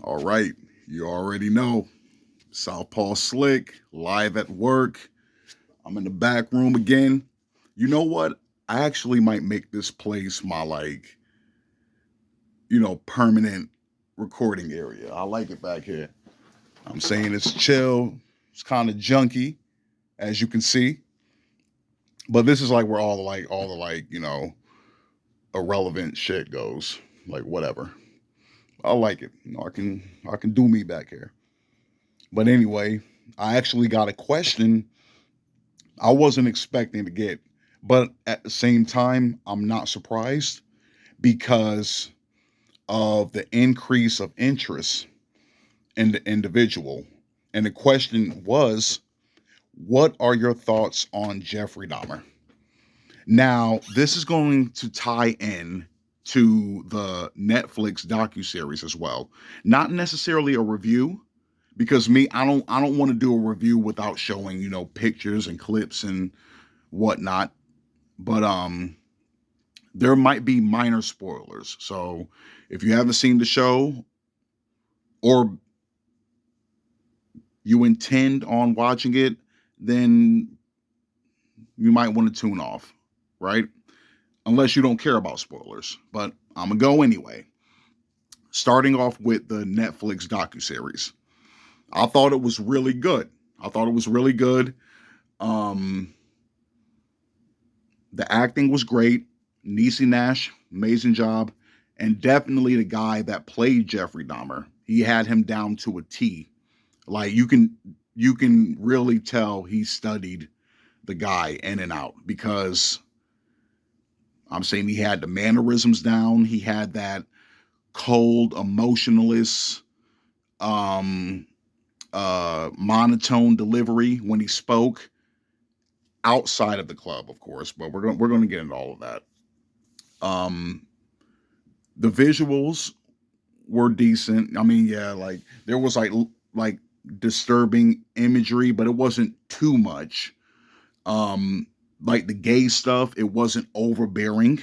All right, you already know. Southpaw Slick, live at work. I'm in the back room again. You know what? I actually might make this place my permanent recording area. I like it back here. I'm saying it's chill. It's kind of junky, as you can see. But this is like where all the irrelevant shit goes. Like whatever. I like it. I can do me back here. But anyway, I actually got a question I wasn't expecting to get. But at the same time, I'm not surprised because of the increase of interest in the individual. And the question was, what are your thoughts on Jeffrey Dahmer? Now, this is going to tie in to the Netflix docuseries as well. Not necessarily a review, because me, I don't want to do a review without showing, pictures and clips and whatnot. But there might be minor spoilers. So if you haven't seen the show or you intend on watching it, then you might want to tune off, right? Unless you don't care about spoilers. But I'm gonna go anyway. Starting off with the Netflix docuseries. I thought it was really good. I thought it was really good. Um, the acting was great. Niecy Nash, amazing job. And definitely the guy that played Jeffrey Dahmer. He had him down to a T. Like you can really tell he studied the guy in and out because I'm saying he had the mannerisms down. He had that cold, emotionless, um, monotone delivery when he spoke outside of the club, of course. But we're going to get into all of that. Um, the visuals were decent. I mean, yeah, like there was like disturbing imagery, but it wasn't too much. Um, like the gay stuff, it wasn't overbearing,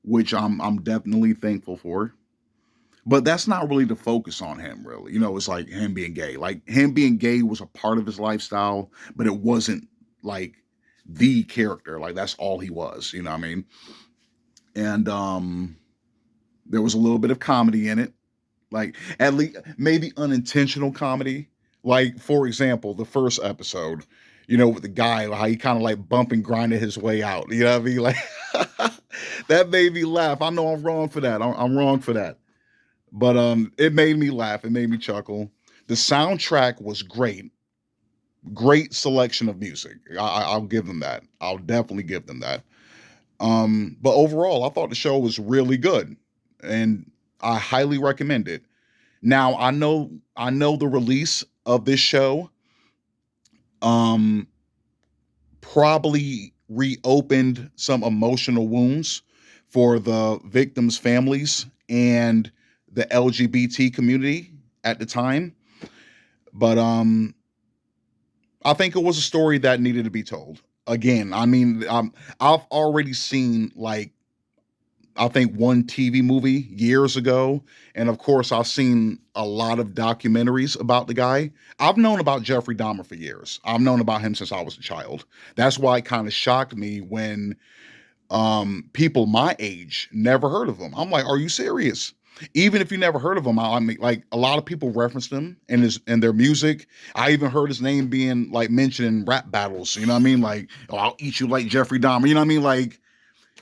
which I'm definitely thankful for. But that's not really the focus on him, really. It's like him being gay. Like him being gay was a part of his lifestyle, but it wasn't like the character. Like that's all he was. You know what I mean? And there was a little bit of comedy in it, like at least maybe unintentional comedy. Like for example, the first episode, with the guy how he kind of like bump and grinded his way out. You know what I mean? Like that made me laugh. I know I'm wrong for that. I'm wrong for that. But it made me laugh. It made me chuckle. The soundtrack was great. Great selection of music. I'll give them that. I'll definitely give them that. But overall, I thought the show was really good, and I highly recommend it. Now I know the release of this show um probably reopened some emotional wounds for the victims' families and the LGBT community at the time. But I think it was a story that needed to be told. Again, I mean, I've already seen like I think one TV movie years ago, and of course I've seen a lot of documentaries about the guy. I've known about Jeffrey Dahmer for years. I've known about him since I was a child. That's why it kind of shocked me when people my age never heard of him. I'm like, are you serious? Even if you never heard of him, I mean, like a lot of people referenced him in their music. I even heard his name being like mentioned in rap battles. You know what I mean? Like, oh, I'll eat you like Jeffrey Dahmer. You know what I mean? Like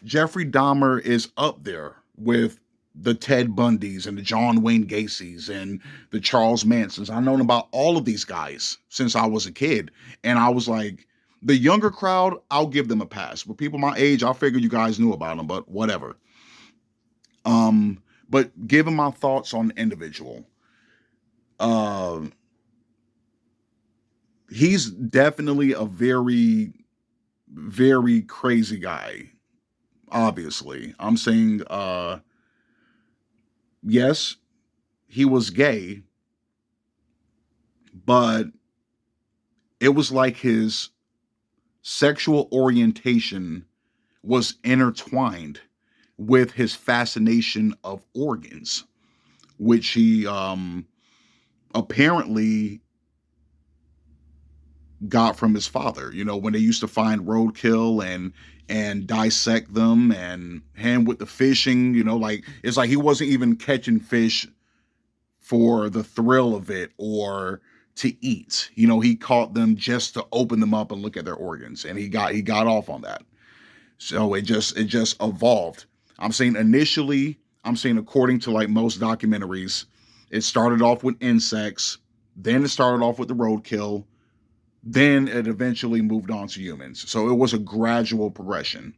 Jeffrey Dahmer is up there with the Ted Bundys and the John Wayne Gacy's and the Charles Mansons. I've known about all of these guys since I was a kid. And I was like, the younger crowd, I'll give them a pass. But people my age, I figured you guys knew about them, but whatever. But given my thoughts on the individual, uh, he's definitely a very, very crazy guy. Obviously, I'm saying, yes, he was gay, but it was like his sexual orientation was intertwined with his fascination of organs, which he apparently got from his father. When they used to find roadkill and dissect them, and him with the fishing, like it's like he wasn't even catching fish for the thrill of it or to eat. He caught them just to open them up and look at their organs, and he got off on that. So it just evolved. I'm saying according to like most documentaries, it started off with insects, then it started off with the roadkill, then it eventually moved on to humans. So it was a gradual progression.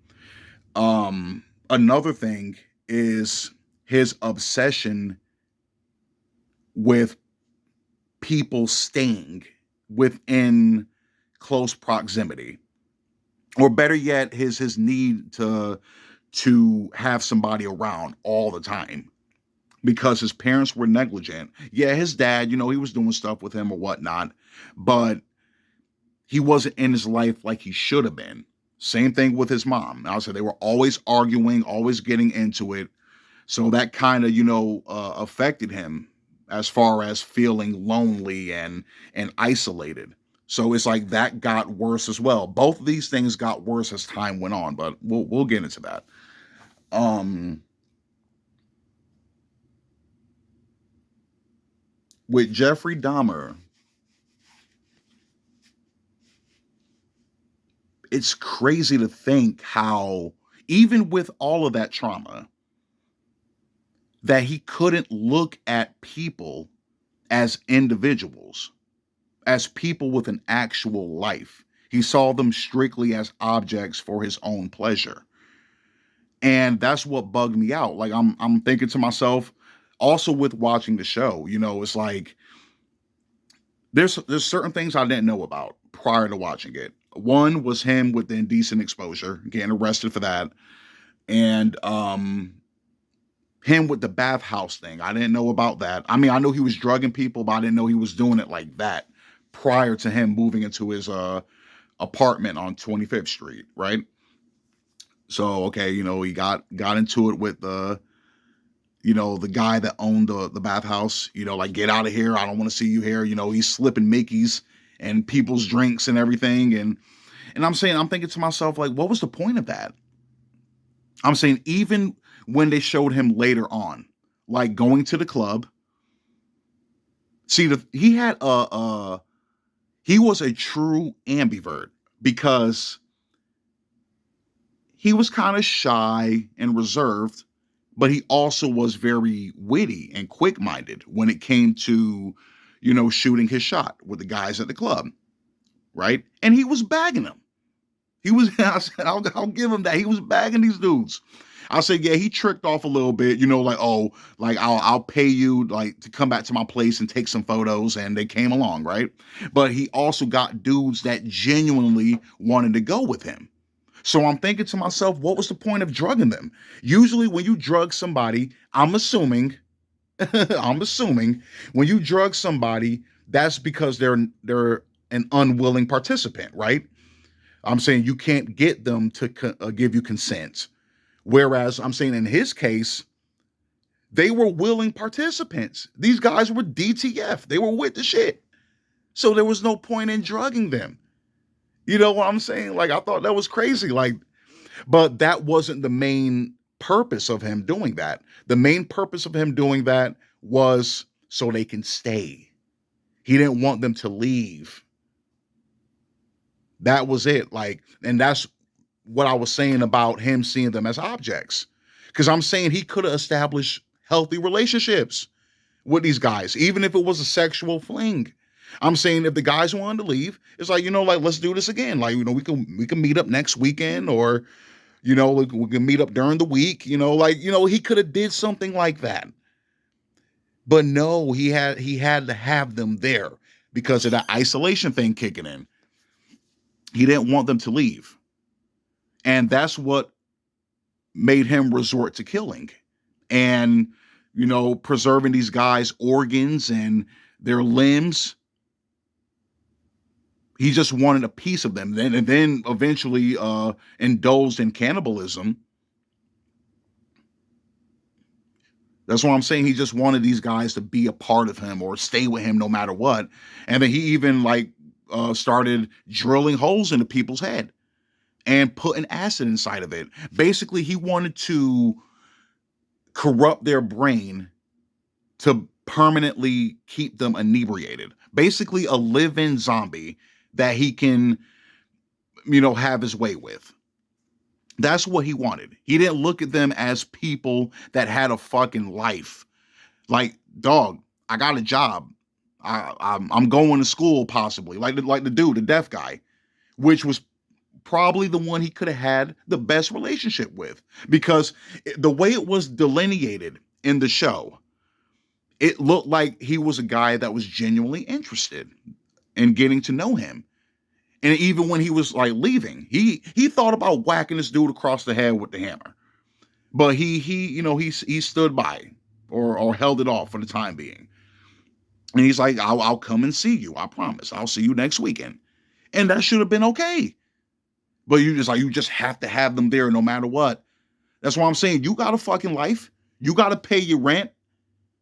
Another thing is his obsession with people staying within close proximity, or better yet, his need to have somebody around all the time because his parents were negligent. Yeah, his dad, he was doing stuff with him or whatnot, but he wasn't in his life like he should have been. Same thing with his mom. I would say they were always arguing, always getting into it. So that kind of, affected him as far as feeling lonely and isolated. So it's like that got worse as well. Both of these things got worse as time went on, but we'll get into that. Um, with Jeffrey Dahmer, it's crazy to think how, even with all of that trauma, that he couldn't look at people as individuals, as people with an actual life. He saw them strictly as objects for his own pleasure. And that's what bugged me out. Like I'm thinking to myself, also with watching the show, it's like there's certain things I didn't know about prior to watching it. One was him with the indecent exposure, getting arrested for that. And him with the bathhouse thing. I didn't know about that. I mean, I knew he was drugging people, but I didn't know he was doing it like that prior to him moving into his apartment on 25th Street, right? So okay, he got into it with the guy that owned the bathhouse, like, get out of here. I don't want to see you here. He's slipping Mickeys and people's drinks and everything. And I'm thinking to myself, like, what was the point of that? I'm saying, even when they showed him later on, like going to the club, see, he was a true ambivert because he was kind of shy and reserved, but he also was very witty and quick-minded when it came to, shooting his shot with the guys at the club, right? And he was bagging them. He was, I'll give him that. He was bagging these dudes. I'll say, yeah, he tricked off a little bit, like, oh, like I'll pay you like to come back to my place and take some photos, and they came along, right? But he also got dudes that genuinely wanted to go with him. So I'm thinking to myself, what was the point of drugging them? Usually when you drug somebody, I'm assuming, I'm assuming when you drug somebody, that's because they're an unwilling participant, right? I'm saying you can't get them to give you consent. Whereas I'm saying in his case, they were willing participants. These guys were DTF. They were with the shit. So there was no point in drugging them. You know what I'm saying? Like, I thought that was crazy. Like, but that wasn't the main purpose of him doing that. The main purpose of him doing that was so they can stay. He didn't want them to leave. That was it. Like, and that's what I was saying about him seeing them as objects. Because I'm saying he could have established healthy relationships with these guys, even if it was a sexual fling. I'm saying if the guys wanted to leave, it's like, like, let's do this again. Like, we can meet up next weekend, or, we can meet up during the week, like, he could have did something like that. But no, he had to have them there because of that isolation thing kicking in. He didn't want them to leave. And that's what made him resort to killing and, preserving these guys' organs and their limbs. He just wanted a piece of them. And then eventually indulged in cannibalism. That's what I'm saying. He just wanted these guys to be a part of him or stay with him no matter what. And then he even like started drilling holes into people's head and putting acid inside of it. Basically, he wanted to corrupt their brain to permanently keep them inebriated. Basically, a live-in zombie that he can, have his way with. That's what he wanted. He didn't look at them as people that had a fucking life. Like, dog, I got a job. I'm going to school possibly. Like the dude, the deaf guy, which was probably the one he could have had the best relationship with, because the way it was delineated in the show, it looked like he was a guy that was genuinely interested in getting to know him. And even when he was like leaving, he thought about whacking this dude across the head with the hammer. But he stood by or held it off for the time being. And he's like, I'll come and see you. I promise. I'll see you next weekend. And that should have been okay. But you just have to have them there no matter what. That's why I'm saying you got a fucking life. You got to pay your rent.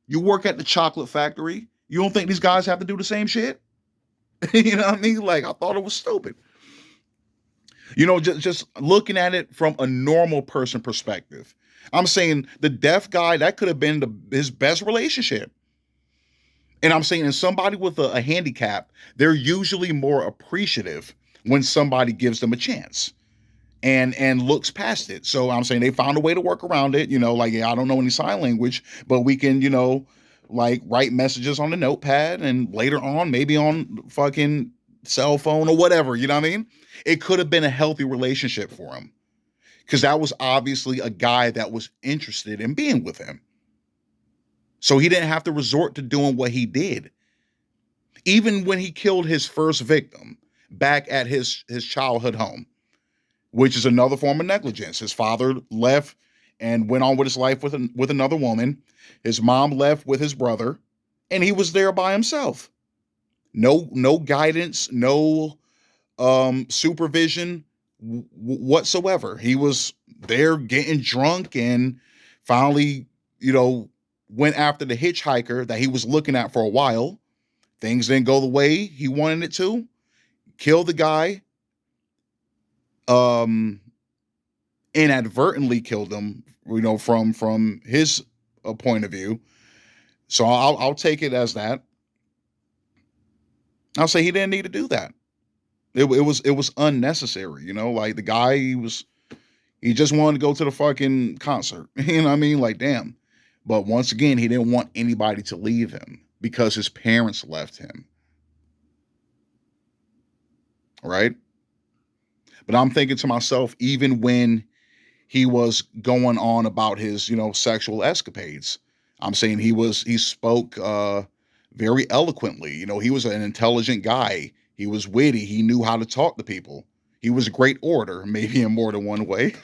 You work at the chocolate factory. You don't think these guys have to do the same shit? You know what I mean? Like, I thought it was stupid. Just looking at it from a normal person perspective. I'm saying the deaf guy, that could have been his best relationship. And I'm saying, in somebody with a handicap, they're usually more appreciative when somebody gives them a chance and looks past it. So I'm saying they found a way to work around it. Like, yeah, I don't know any sign language, but we can, like write messages on the notepad and later on maybe on fucking cell phone or whatever. You know what I mean? It could have been a healthy relationship for him, because that was obviously a guy that was interested in being with him. So he didn't have to resort to doing what he did. Even when he killed his first victim back at his childhood home, which is another form of negligence. His father left and went on with his life with another woman. His mom left with his brother, and he was there by himself. No guidance, no supervision whatsoever. He was there getting drunk and finally, went after the hitchhiker that he was looking at for a while. Things didn't go the way he wanted it to. Killed the guy. Inadvertently killed him, from his point of view. So I'll take it as that. I'll say he didn't need to do that. It was unnecessary. Like, the guy, he just wanted to go to the fucking concert. You know what I mean? Like, damn. But once again, he didn't want anybody to leave him because his parents left him. Right? But I'm thinking to myself, even when he was going on about his, sexual escapades, I'm saying he spoke very eloquently. He was an intelligent guy. He was witty. He knew how to talk to people. He was a great orator, maybe in more than one way.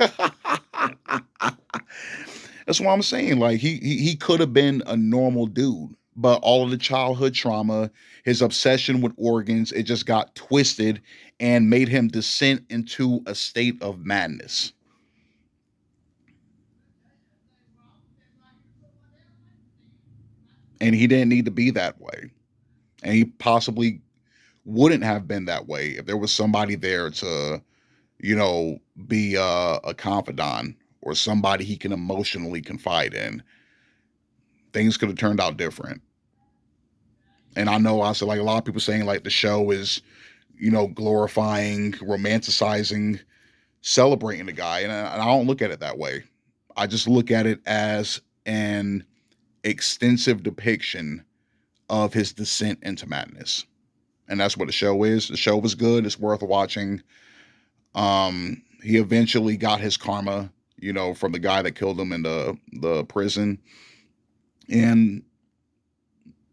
That's what I'm saying. Like, he could have been a normal dude, but all of the childhood trauma, his obsession with organs, it just got twisted and made him descend into a state of madness. And he didn't need to be that way. And he possibly wouldn't have been that way if there was somebody there to, be a confidant or somebody he can emotionally confide in. Things could have turned out different. And I know I said, like, a lot of people saying like the show is, glorifying, romanticizing, celebrating the guy. And I don't look at it that way. I just look at it as an extensive depiction of his descent into madness. And that's what the show is. The show was good. It's worth watching. He eventually got his karma, from the guy that killed him in the prison. And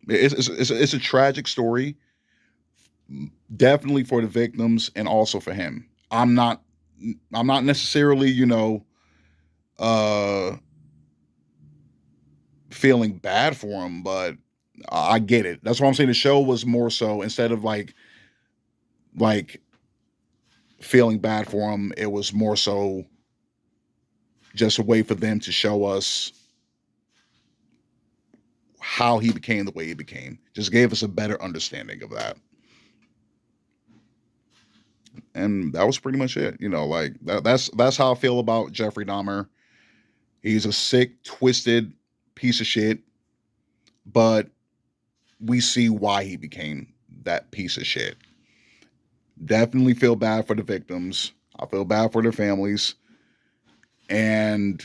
it's a tragic story, definitely for the victims and also for him. I'm not necessarily, uh feeling bad for him, but I get it. That's why I'm saying the show was more so, instead of like feeling bad for him, it was more so just a way for them to show us how he became the way he became. Just gave us a better understanding of that. And that was pretty much it. Like that's how I feel about Jeffrey Dahmer. He's a sick, twisted piece of shit, but we see why he became that piece of shit. Definitely feel bad for the victims. I feel bad for their families. And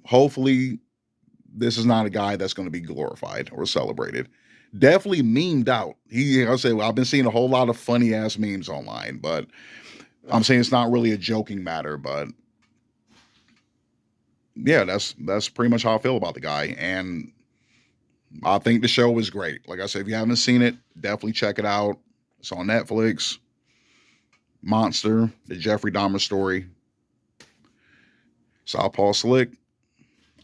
hopefully this is not a guy that's going to be glorified or celebrated. Definitely memed out. I've been seeing a whole lot of funny ass memes online, but I'm saying it's not really a joking matter. But yeah, that's pretty much how I feel about the guy. And I think the show was great. Like I said, if you haven't seen it, definitely check it out. It's on Netflix. Monster, the Jeffrey Dahmer story. Southpaw Slick.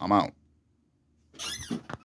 I'm out.